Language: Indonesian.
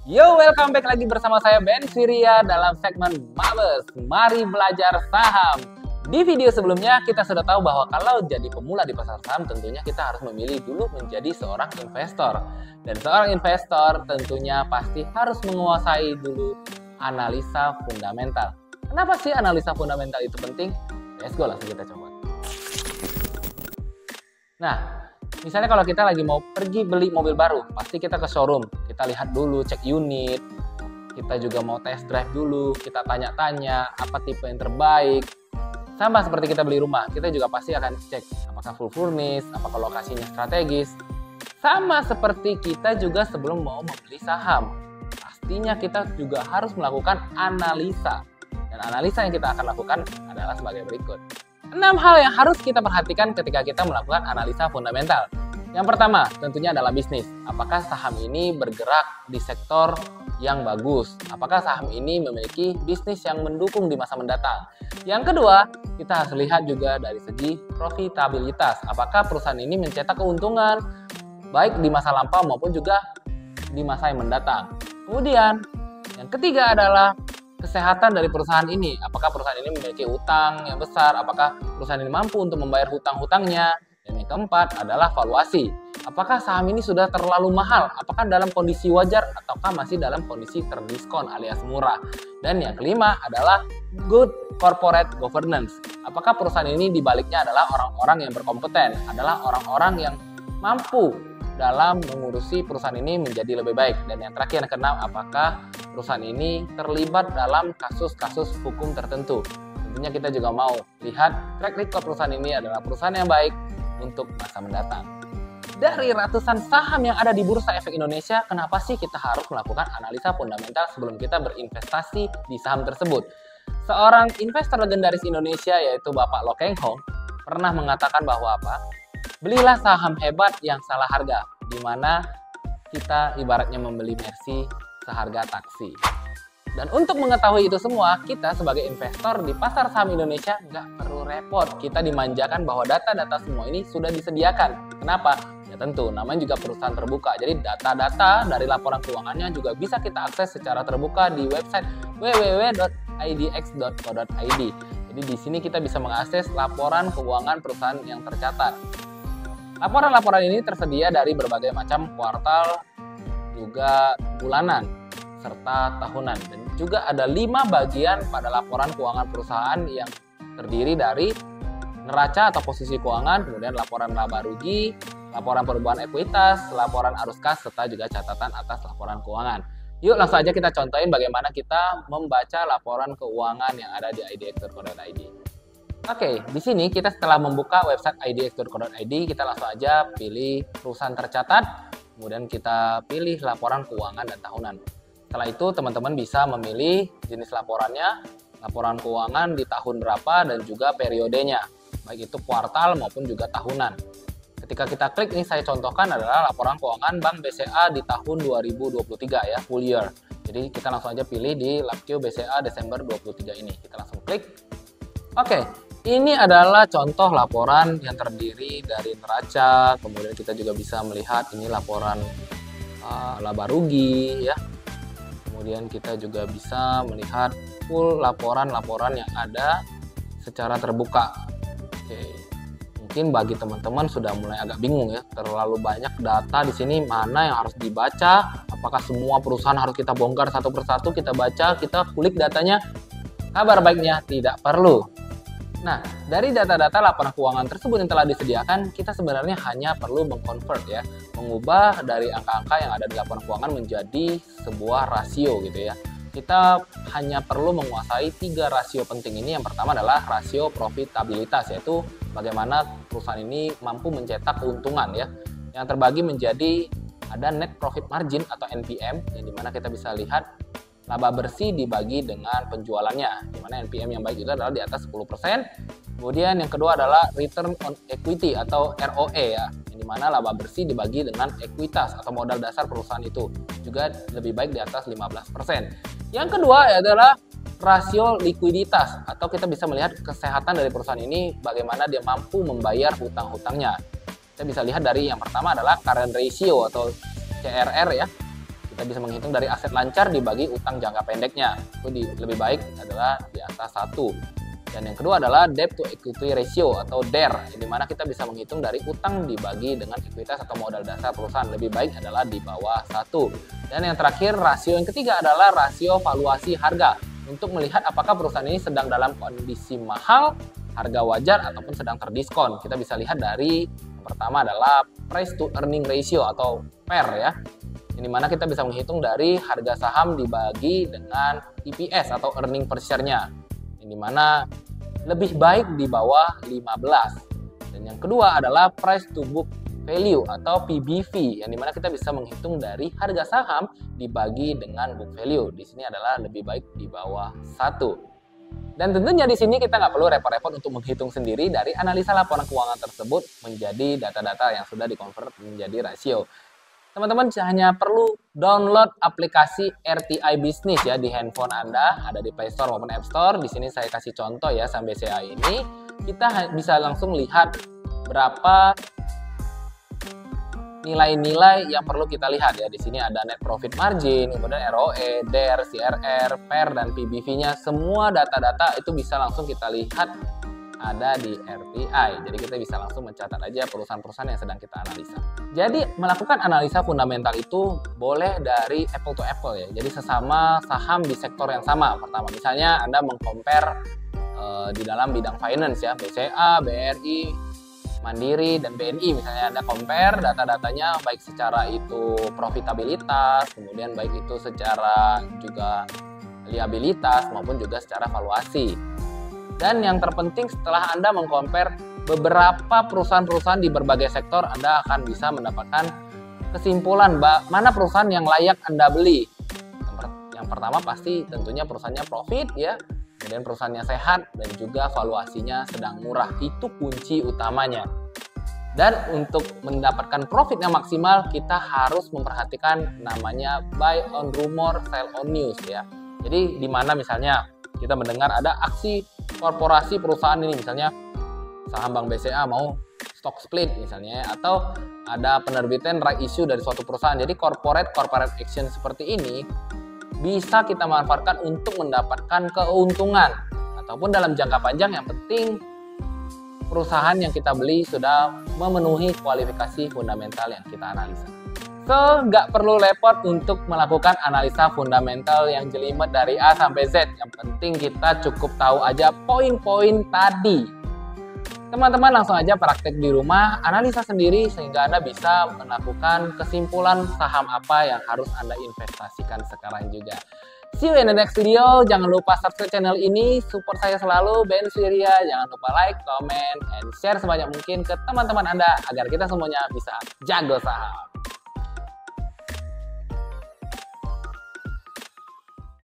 Yo, welcome back lagi bersama saya Ben Surya dalam segmen Mabes, Mari Belajar Saham. Di video sebelumnya kita sudah tahu bahwa kalau jadi pemula di pasar saham tentunya kita harus memilih dulu menjadi seorang investor. Dan seorang investor tentunya pasti harus menguasai dulu analisa fundamental. Kenapa sih analisa fundamental itu penting? Let's go, langsung kita coba. Nah, misalnya kalau kita lagi mau pergi beli mobil baru, pasti kita ke showroom, kita lihat dulu, cek unit, kita juga mau test drive dulu, kita tanya-tanya apa tipe yang terbaik. Sama seperti kita beli rumah, kita juga pasti akan cek apakah full furnished, apakah lokasinya strategis. Sama seperti kita juga sebelum mau membeli saham, pastinya kita juga harus melakukan analisa. Dan analisa yang kita akan lakukan adalah sebagai berikut. 6 hal yang harus kita perhatikan ketika kita melakukan analisa fundamental. Yang pertama, tentunya adalah bisnis. Apakah saham ini bergerak di sektor yang bagus? Apakah saham ini memiliki bisnis yang mendukung di masa mendatang? Yang kedua, kita harus lihat juga dari segi profitabilitas. Apakah perusahaan ini mencetak keuntungan baik di masa lampau maupun juga di masa yang mendatang? Kemudian, yang ketiga adalah kesehatan dari perusahaan ini. Apakah perusahaan ini memiliki utang yang besar? Apakah perusahaan ini mampu untuk membayar hutang-hutangnya? Dan yang keempat adalah valuasi. Apakah saham ini sudah terlalu mahal? Apakah dalam kondisi wajar ataukah masih dalam kondisi terdiskon alias murah? Dan yang kelima adalah good corporate governance. Apakah perusahaan ini dibaliknya adalah orang-orang yang berkompeten, adalah orang-orang yang mampu dalam mengurusi perusahaan ini menjadi lebih baik. Dan yang terakhir, yang keenam, apakah perusahaan ini terlibat dalam kasus-kasus hukum tertentu. Tentunya kita juga mau lihat track record perusahaan ini adalah perusahaan yang baik untuk masa mendatang. Dari ratusan saham yang ada di Bursa Efek Indonesia, kenapa sih kita harus melakukan analisa fundamental sebelum kita berinvestasi di saham tersebut? Seorang investor legendaris Indonesia yaitu Bapak Lo Keng Hong pernah mengatakan bahwa apa? Belilah saham hebat yang salah harga, di mana kita ibaratnya membeli Mercy seharga taksi. Dan untuk mengetahui itu semua, kita sebagai investor di pasar saham Indonesia nggak perlu repot. Kita dimanjakan bahwa data-data semua ini sudah disediakan. Kenapa? Ya tentu, namanya juga perusahaan terbuka. Jadi data-data dari laporan keuangannya juga bisa kita akses secara terbuka di website www.idx.co.id. Jadi di sini kita bisa mengakses laporan keuangan perusahaan yang tercatat. Laporan-laporan ini tersedia dari berbagai macam kuartal, juga bulanan, serta tahunan. Dan juga ada 5 bagian pada laporan keuangan perusahaan yang terdiri dari neraca atau posisi keuangan, kemudian laporan laba rugi, laporan perubahan ekuitas, laporan arus kas, serta juga catatan atas laporan keuangan. Yuk langsung aja kita contohin bagaimana kita membaca laporan keuangan yang ada di idx.co.id. Oke, di sini kita setelah membuka website idx.co.id, kita langsung aja pilih perusahaan tercatat, kemudian kita pilih laporan keuangan dan tahunan. Setelah itu teman-teman bisa memilih jenis laporannya, laporan keuangan di tahun berapa dan juga periodenya, baik itu kuartal maupun juga tahunan. Ketika kita klik, ini saya contohkan adalah laporan keuangan Bank BCA di tahun 2023 ya, full year. Jadi kita langsung aja pilih di LabQ BCA Desember 23 ini. Kita langsung klik. Oke, ini adalah contoh laporan yang terdiri dari neraca, kemudian kita juga bisa melihat ini laporan laba rugi ya. Kemudian kita juga bisa melihat full laporan-laporan yang ada secara terbuka. Oke. Mungkin bagi teman-teman sudah mulai agak bingung ya, terlalu banyak data di sini, mana yang harus dibaca, apakah semua perusahaan harus kita bongkar satu persatu, kita baca, kita kulik datanya? Kabar baiknya tidak perlu. Nah, dari data-data laporan keuangan tersebut yang telah disediakan, kita sebenarnya hanya perlu mengconvert ya, mengubah dari angka-angka yang ada di laporan keuangan menjadi sebuah rasio gitu ya. Kita hanya perlu menguasai 3 rasio penting ini. Yang pertama adalah rasio profitabilitas, yaitu bagaimana perusahaan ini mampu mencetak keuntungan ya. Yang terbagi menjadi ada net profit margin atau NPM, yang dimana kita bisa lihat laba bersih dibagi dengan penjualannya, di mana NPM yang baik itu adalah di atas 10%. Kemudian yang kedua adalah return on equity atau ROE ya, yang dimana laba bersih dibagi dengan ekuitas atau modal dasar perusahaan itu juga lebih baik di atas 15%. Yang kedua adalah rasio likuiditas, atau kita bisa melihat kesehatan dari perusahaan ini, bagaimana dia mampu membayar hutang-hutangnya. Kita bisa lihat dari yang pertama adalah current ratio atau CRR ya, Kita bisa menghitung dari aset lancar dibagi utang jangka pendeknya. Itu lebih baik adalah di atas 1. Dan yang kedua adalah debt to equity ratio atau DER, di mana kita bisa menghitung dari utang dibagi dengan ekuitas atau modal dasar perusahaan. Lebih baik adalah di bawah 1. Dan yang terakhir, rasio yang ketiga adalah rasio valuasi harga. Untuk melihat apakah perusahaan ini sedang dalam kondisi mahal, harga wajar, ataupun sedang terdiskon. Kita bisa lihat dari yang pertama adalah price to earning ratio atau PER ya. Ini mana kita bisa menghitung dari harga saham dibagi dengan EPS atau earning per share-nya. Ini mana lebih baik di bawah 15. Dan yang kedua adalah price to book value atau PBV, yang dimana kita bisa menghitung dari harga saham dibagi dengan book value. Di sini adalah lebih baik di bawah 1. Dan tentunya di sini kita nggak perlu repot-repot untuk menghitung sendiri dari analisa laporan keuangan tersebut menjadi data-data yang sudah dikonvert menjadi rasio. Teman-teman hanya perlu download aplikasi RTI Business ya di handphone Anda, ada di Play Store maupun App Store. Di sini saya kasih contoh ya, Saham BCA ini kita bisa langsung lihat berapa nilai-nilai yang perlu kita lihat ya. Di sini ada net profit margin, kemudian ROE, DER, CRR, PER, dan PBV-nya. Semua data-data itu bisa langsung kita lihat ada di RTI. Jadi kita bisa langsung mencatat aja perusahaan-perusahaan yang sedang kita analisa. Jadi melakukan analisa fundamental itu boleh dari apple to apple ya. Jadi sesama saham di sektor yang sama. Pertama misalnya Anda mengcompare di dalam bidang finance ya, BCA, BRI, Mandiri, dan BNI misalnya. Anda compare data-datanya baik secara itu profitabilitas, kemudian baik itu secara juga liabilitas maupun juga secara valuasi. Dan yang terpenting setelah Anda mengcompare beberapa perusahaan-perusahaan di berbagai sektor, Anda akan bisa mendapatkan kesimpulan mana perusahaan yang layak Anda beli. Yang pertama pasti tentunya perusahaannya profit ya, kemudian perusahaannya sehat, dan juga valuasinya sedang murah. Itu kunci utamanya. Dan untuk mendapatkan profit yang maksimal, kita harus memperhatikan namanya buy on rumor, sell on news ya. Jadi di mana misalnya kita mendengar ada aksi korporasi perusahaan ini, misalnya saham Bank BCA mau stock split misalnya, atau ada penerbitan right issue dari suatu perusahaan. Jadi corporate action seperti ini bisa kita manfaatkan untuk mendapatkan keuntungan ataupun dalam jangka panjang. Yang penting perusahaan yang kita beli sudah memenuhi kualifikasi fundamental yang kita analisa. So, nggak perlu repot untuk melakukan analisa fundamental yang jelimet dari A sampai Z. Yang penting kita cukup tahu aja poin-poin tadi. Teman-teman langsung aja praktek di rumah, analisa sendiri sehingga Anda bisa melakukan kesimpulan saham apa yang harus Anda investasikan sekarang juga. See you in the next video. Jangan lupa subscribe channel ini, support saya selalu, Ben Surya. Jangan lupa like, comment, and share sebanyak mungkin ke teman-teman Anda agar kita semuanya bisa jago saham.